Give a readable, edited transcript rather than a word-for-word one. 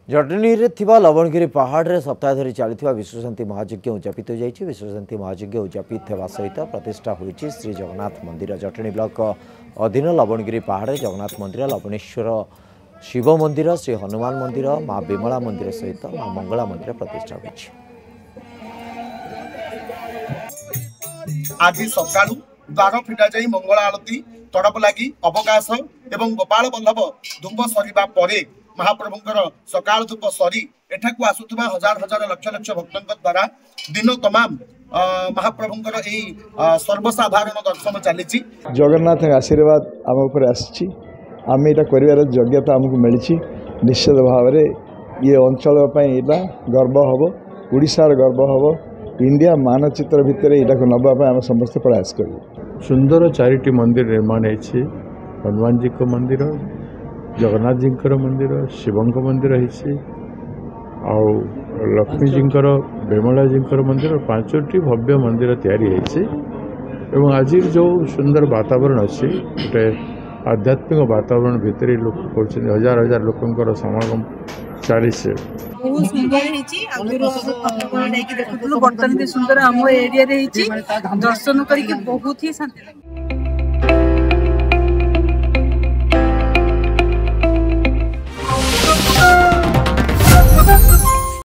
जटनी लवणगिरी पहाड़ में सप्ताह धरी चलता विश्वशांति महायज्ञ उद्यापित हो विश्वशांति महायज्ञ उद्यापित होगा सहित प्रतिष्ठा होती श्री जगन्नाथ मंदिर। जटनी ब्लॉक अधीन लवणगिरी पहाड़ जगन्नाथ मंदिर, लवणेश्वर शिव मंदिर, श्री हनुमान मंदिर, माँ विमला मंदिर सहित माँ मंगला मंदिर प्रतिष्ठा होती। आज सकाळु द्वार फिटा जाई मंगल आरती तड़प लगी अवकाश एवं गोपाल बल्लभ धूप सरीबा परे महाप्रभुंकर सकाळ धूप सरी एठाकू आसुथबा हजार हजार लक्ष लक्ष भक्तों द्वारा दिन तमाम महाप्रभुंकर एही सर्वसाधारण दर्शन चली। जगन्नाथ आशीर्वाद आम उपर आसी आम यहाँ कर योग्यता आमको मिली। निश्चित भाव में ये अंचल गर्व हम, ओडिशार गर्व हम, इंडिया मानचित्र भितर यहाँ नवाई आम समस्त प्रयास करूँ। सुंदर चारिटी मंदिर निर्माण है। हनुमान जी को मंदिर, जगन्नाथ जी मंदिर, शिव मंदिर है, लक्ष्मी जी विमला जी मंदिर, 5टी भव्य मंदिर तैयारी है। आज जो सुंदर वातावरण अच्छी गोटे आध्यात्मिक वातावरण भितर लोक कर हजार हजार लोक समागम चली बहुत सुंदर बर्तन भी सुंदर आम एरिया दर्शन करके बहुत ही शांति।